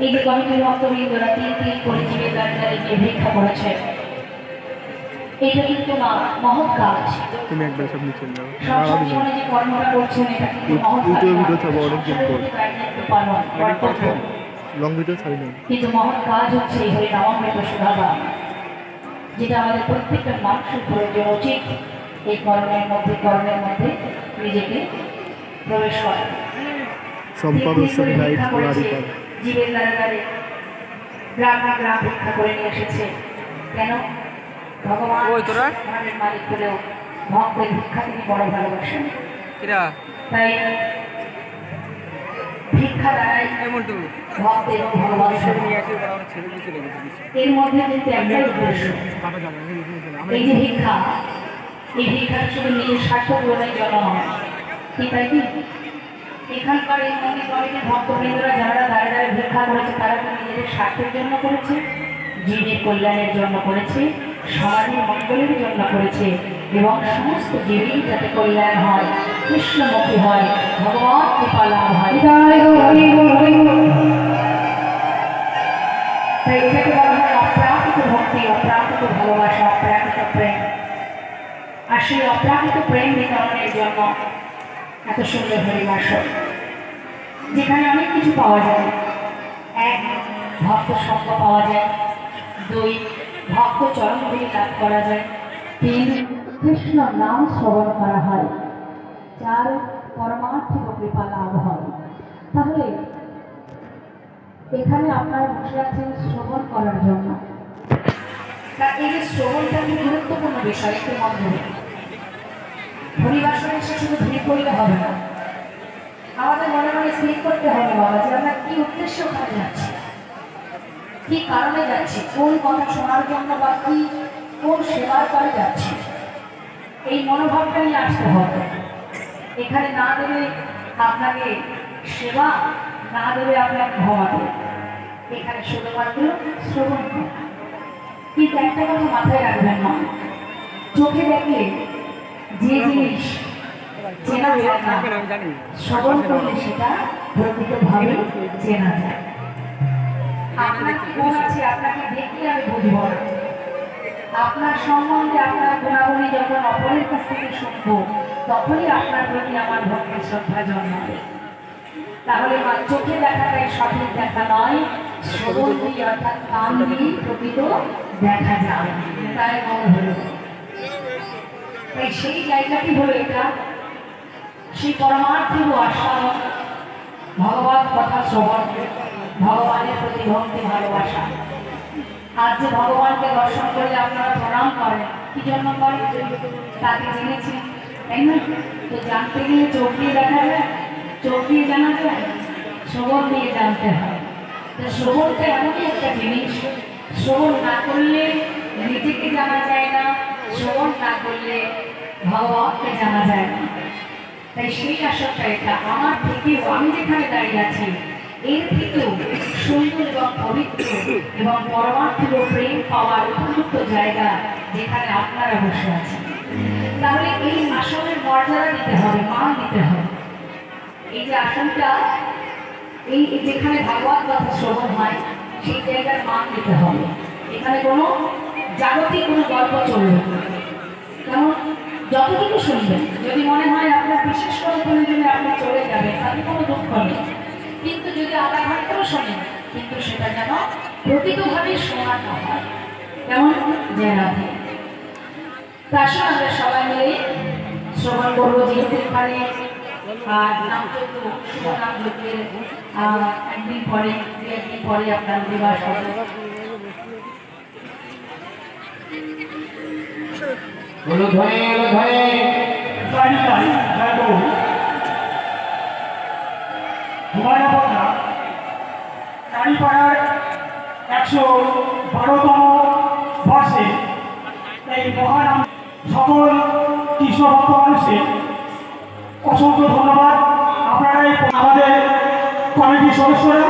এই যে কমিটির ভক্তবৃন্দরা তিন করে জীবের দাঁড়িয়ে গিয়ে ভিক্ষা করেছে, এটা কিন্তু না মহৎ কাজ। তুমি একবার সব নিচে যাও, সব জীবনে যে কর্মটা করছেন এটা কিন্তু মহৎ কাজ। ইউটিউবে ভিডিও ছাড়বো অনেকদিন পর, কর্তব্য। লং ভিডিও ছাড়ি না, কিন্তু মহৎ কাজ হচ্ছে এই হরি নামামৃত সুধাবা, যেটা আমাদের প্রত্যেকটা মানুষের প্রয়োজন উচিত এই কর্মের মধ্যে নিজেকে প্রবেশ করা। সম্পাদক লাইট গাড়ি পার জীবের দ্বারে গ্রাম ভিক্ষা করে নিয়ে এসেছে। কেন? ভগবান আমাদের মালিক হলেও ভক্তের ভিক্ষা তিনি বড় ভালোবাসেন। তাই ভিক্ষা দ্বারাই ভক্ত এবং ভালোবাসেন। এর মধ্যে কিন্তু একটাই উদ্দেশ্য, এই যে ভিক্ষা, এই ভিক্ষাটা শুধু নিজের স্বার্থ পূরণের জন্য নয়। ঠিক তাই কি? এখানকার এই মন্দির কমিটির ভক্তবৃন্দরা যারা দাঁড়িয়ে ভিক্ষা করেছে তারা কি নিজেদের স্বার্থের জন্য করেছে, জীবের কল্যাণের জন্য করেছে, সমাজের মঙ্গলের জন্য করেছে, এবং সমস্ত জীবের যাতে কল্যাণ হয়, কৃষ্ণমুখী হয়, ভগবান কৃপা লাভ হয়। তাই এটাকে বলা হয় অপ্রাকৃত ভক্তি, অপ্রাকৃত ভালোবাসা, অপ্রাকৃত প্রেম। আর সেই অপ্রাকৃত প্রেম বিতরণের জন্য এত সুন্দর হরিবাসর, যেখানে অনেক কিছু পাওয়া যায়। এক, ভক্ত সঙ্গ পাওয়া যায়। দুই, ভক্ত চরণগুলি লাভ করা যায়। তিন, কৃষ্ণ নাম শ্রবণ করা হয়। চার, পরমার্থিক কৃপা লাভ হয়। তাহলে এখানে আপনারা বসে আছেন শ্রবণ করার জন্য। তা এই যে শ্রবণটা খুব গুরুত্বপূর্ণ বিষয়। একটু মন ধরে হরিবাসনে এসে শুধু ভিড় করলে হবে না, আমাদের মনে মনে স্থির করতে হবে বাবা যে আমরা কি উদ্দেশ্যে ওখানে যাচ্ছি, কি কারণে যাচ্ছি, কোন কথা শোনার জন্য বা কি কোন সেবার করে যাচ্ছি। এই মনোভাবটা নিয়ে আসতে হবে। এখানে না দেবে আপনাকে সেবা, না দেবে আপনাকে ঘুমাতে, এখানে শুধুমাত্র শ্রবণ করা। কিন্তু একটা কথা মাথায় রাখবেন না, চোখে দেখলে যে জিনিস চেনা যায় না, শ্রবণ করলে সেটা প্রকৃতভাবে চেনা যায়। আপনার কি গুণ আছে আপনাকে দেখলে আমি বুঝবো না, আপনার সম্বন্ধে আপনার গুণাবলী যখন অপরের কাছ থেকে শুনবো তখনই আপনার প্রতি আমার ভক্তির শ্রদ্ধা জন্মাবে। তাহলে চোখে দেখাটাই সঠিক দেখা নয়, শ্রবণ দিয়ে অর্থাৎ কান দিয়ে প্রকৃত দেখা যায়। তাই মনে হলো তাই সেই জায়গাটি হলো এটা, সেই পরমার্থিক আস্বাদন, ভগবান কথা শ্রবণ, ভগবানের প্রতি ভক্তি ভালোবাসা। আজ যে ভগবানকে দর্শন করলে আপনারা প্রণাম করেন, কি জন্য করেন? তাকে জেনেছেন, তাই না? তো জানতে গেলে চোখ দিয়ে দেখা যায়, চোখ দিয়ে জানা যায়, শ্রবণ দিয়ে জানতে হয়। তো শ্রবণটা এমনই একটা জিনিস, শ্রবণ না করলে নিজেকে জানা যায় না, শ্রবণ না করলে ভগবানকে জানা যায় না। তাই সেই আসরটা এটা আমার থেকেও, আমি যেখানে দাঁড়িয়ে আছি এর থেকেও সুন্দর এবং পবিত্র এবং পরমার্থিক প্রেম পাওয়ার উপযুক্ত জায়গা যেখানে আপনারা বসে আছেন। তাহলে এই আসনের মর্যাদা দিতে হবে, মান দিতে হবে। এই যে আসনটা, এই যেখানে ভাগবত কথা শ্রবণ হয় সেই জায়গার মান দিতে হবে। এখানে কোনো জাগতিক কোনো গল্প চলবে না। যেমন যতটুকু শুনবেন, যদি মনে হয় আপনার বিশেষ করে প্রয়োজনে আপনি চলে যাবেন, তাতে কোনো দুঃখ নেই। কিন্তু যদি আধা ঘন্টাও শোনেন, কিন্তু সেটা যেন প্রকৃতভাবে শোনানো হয়, যেমন যে রাধে। তার সঙ্গে আমরা সবাই মিলে শ্রবণ করবো। যেহেতু এখানে নামযজ্ঞ, শুভ নামযজ্ঞের একদিন পরে, একদিন পরে আপনার দিবাস হবে। কালীপাড়ার 112তম বর্ষে এই মহানাম সকল কৃষ্ণ ভক্ত মানুষকে অসংখ্য ধন্যবাদ। আপনারা আমাদের কমিটির সদস্যরা